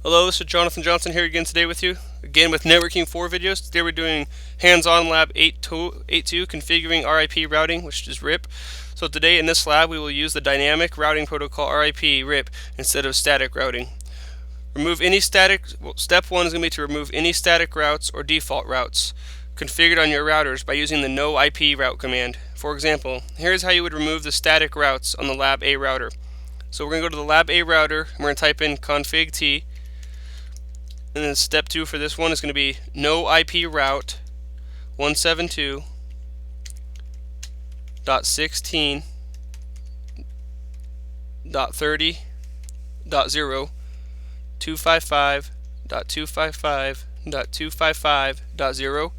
Hello, this is Jonathan Johnson here again today with you. Again with Networking 4 videos. Today we're doing hands-on lab 8.2 configuring RIP routing, which is RIP. So today in this lab we will use the dynamic routing protocol RIP RIP instead of static routing. Remove any static, step 1 is going to be to remove any static routes or default routes configured on your routers by using the no IP route command. For example, here's how you would remove the static routes on the lab A router. So we're going to go to the lab A router and we're going to type in config t. And then step 2 for this one is going to be no IP route 172.16.30.0 255.255.255.0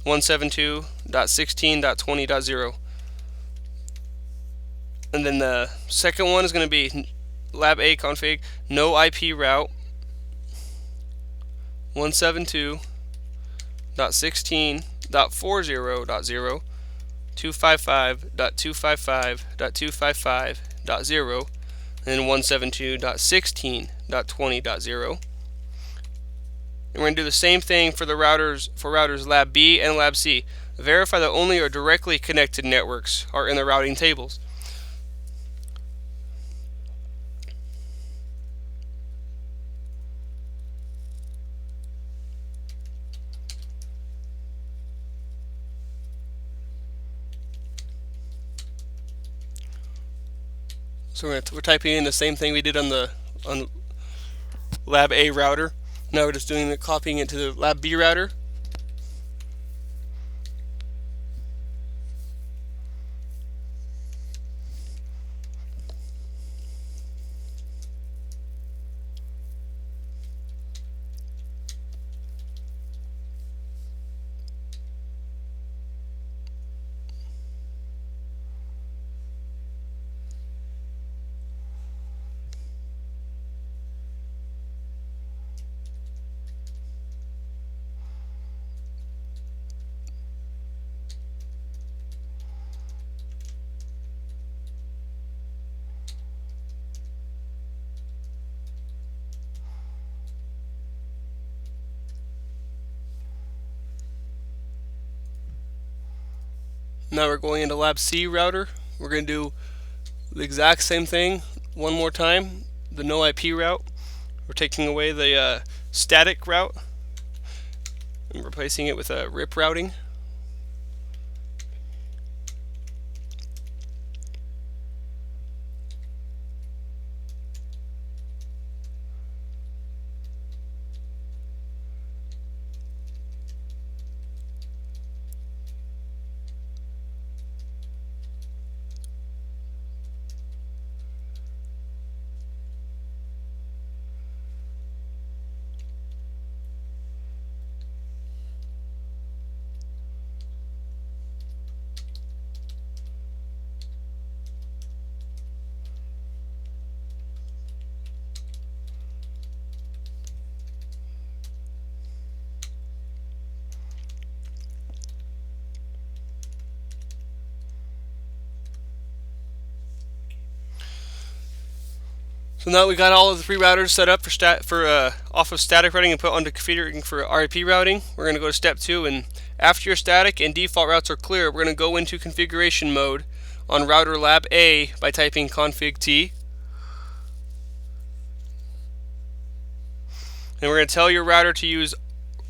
172.16.20.0. And then the second one is going to be lab A config no IP route 172.16.40.0 255.255.255.0 and 172.16.20.0. And we're going to do the same thing for the routers lab B and lab C. Verify that only our directly connected networks are in the routing tables. So we're typing in the same thing we did on lab A router. Now we're just copying it to the lab B router. Now we're going into lab C router. We're going to do the exact same thing one more time. The no IP route. We're taking away the static route and replacing it with a RIP routing. So now we got all of the three routers set up for off of static routing and put onto configuring for RIP routing. We're going to go to step 2, and after your static and default routes are clear, we're going to go into configuration mode on router lab A by typing config t. And we're going to tell your router to use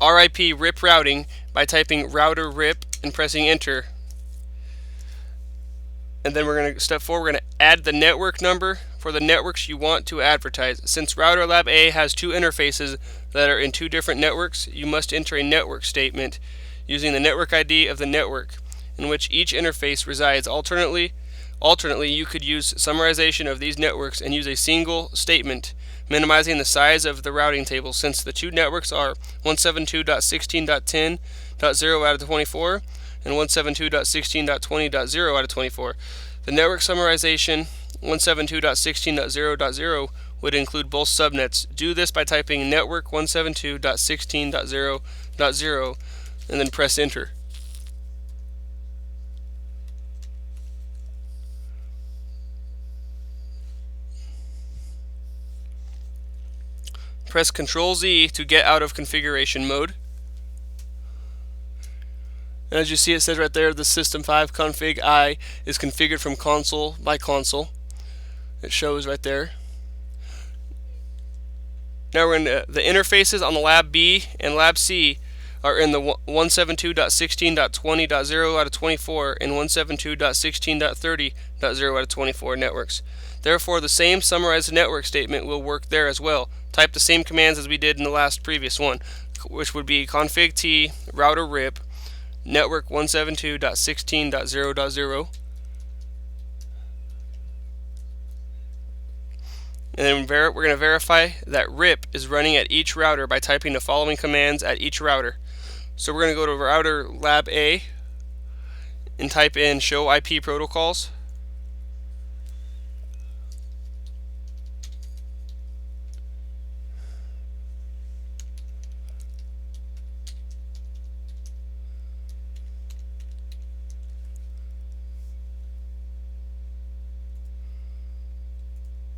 RIP RIP routing by typing router RIP and pressing enter. And then we're going to step 4, we're going to add the network number for the networks you want to advertise. Since router lab A has two interfaces that are in two different networks, you must enter a network statement using the network ID of the network in which each interface resides. Alternately, you could use summarization of these networks and use a single statement, minimizing the size of the routing table since the two networks are 172.16.10.0 out of 24 and 172.16.20.0 out of 24. The network summarization 172.16.0.0 would include both subnets. Do this by typing network 172.16.0.0 and then press enter. Press Ctrl Z to get out of configuration mode. And as you see, it says right there, the System 5 config I is configured from console by console. It shows right there. Now we're in the interfaces on the Lab B and Lab C are in the 172.16.20.0 out of 24 and 172.16.30.0 out of 24 networks. Therefore, the same summarized network statement will work there as well. Type the same commands as we did in the last previous one, which would be config T, router rip, network 172.16.0.0. And then we're going to verify that RIP is running at each router by typing the following commands at each router. So we're going to go to router lab A and type in show IP protocols.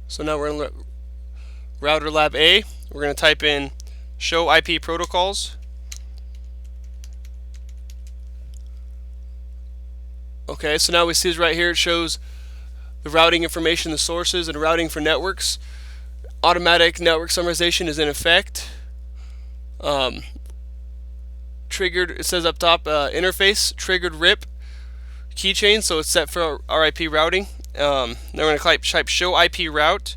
So now we're in router lab A. We're going to type in show IP protocols. Okay, so now we see right here it shows the routing information, the sources, and routing for networks. Automatic network summarization is in effect. Triggered, it says up top, interface triggered RIP keychain, so it's set for RIP routing. Then we're going to type show IP route,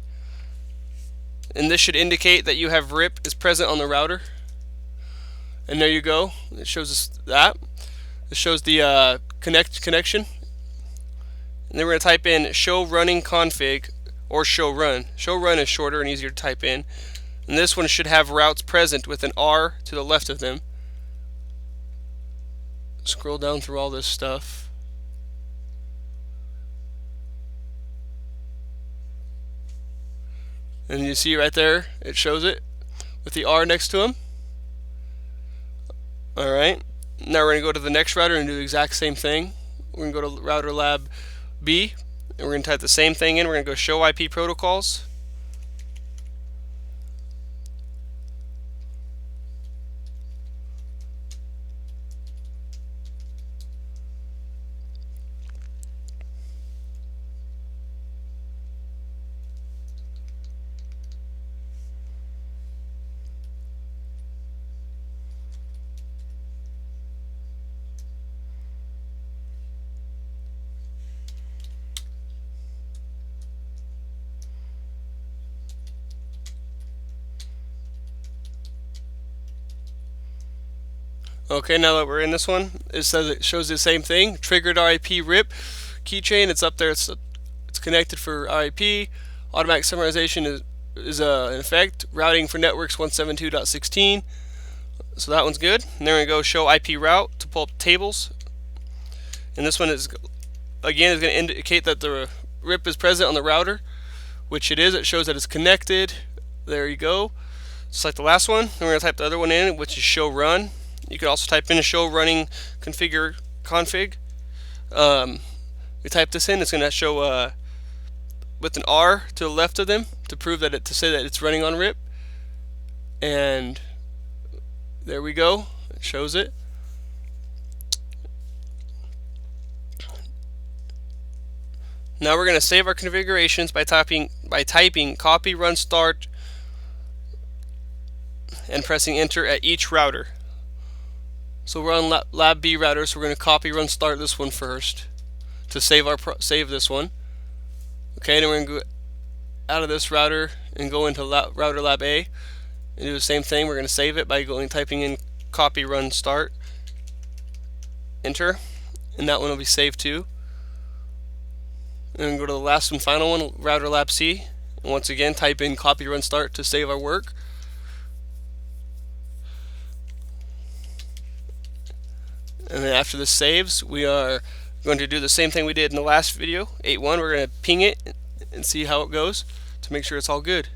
and this should indicate that you have RIP is present on the router. And there you go. It shows us that. It shows the connection. And then we're going to type in show running config or show run. Show run is shorter and easier to type in. And this one should have routes present with an R to the left of them. Scroll down through all this stuff. And you see right there, it shows it with the R next to them. Alright, now we're going to go to the next router and do the exact same thing. We're going to go to router lab B, and we're going to type the same thing in. We're going to go show IP protocols. Okay, now that we're in this one, it says it shows the same thing. Triggered RIP RIP keychain. It's up there. It's connected for RIP. Automatic summarization is in effect. Routing for networks 172.16. So that one's good. And then we're gonna go show IP route to pull up tables. And this one is again going to indicate that the RIP is present on the router, which it is. It shows that it's connected. There you go. Just like the last one. And we're going to type the other one in, which is show run. You could also type in a show running config. We type this in, it's going to show with an R to the left of them to prove that to say that it's running on RIP. And there we go. It shows it. Now we're going to save our configurations by typing copy run start and pressing enter at each router. So we're on lab B router, so we're going to copy run start this one first to save this one. Okay, then we're going to go out of this router and go into router lab A and do the same thing. We're going to save it by typing in copy run start, enter, and that one will be saved too. And then go to the last and final one, router lab C, and once again type in copy run start to save our work. And then after this saves, we are going to do the same thing we did in the last video, 8.1. We're going to ping it and see how it goes to make sure it's all good.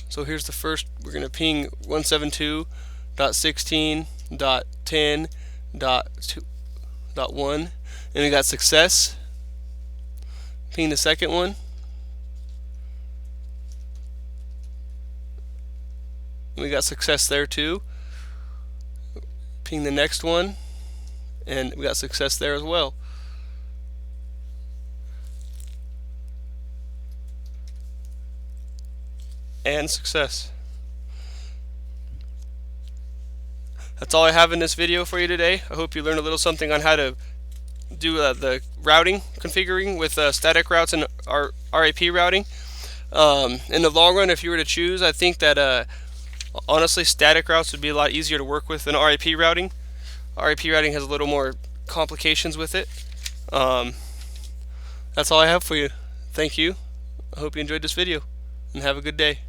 So here's the first. We're going to ping 172.16.10.1, and we got success. Ping the second one. We got success there too. Ping the next one, and we got success there as well. And success. That's all I have in this video for you today. I hope you learned a little something on how to do the routing configuring with static routes and RIP routing. In the long run, if you were to choose, I think that honestly static routes would be a lot easier to work with than RIP routing. RIP routing has a little more complications with it. That's all I have for you. Thank you. I hope you enjoyed this video, and have a good day.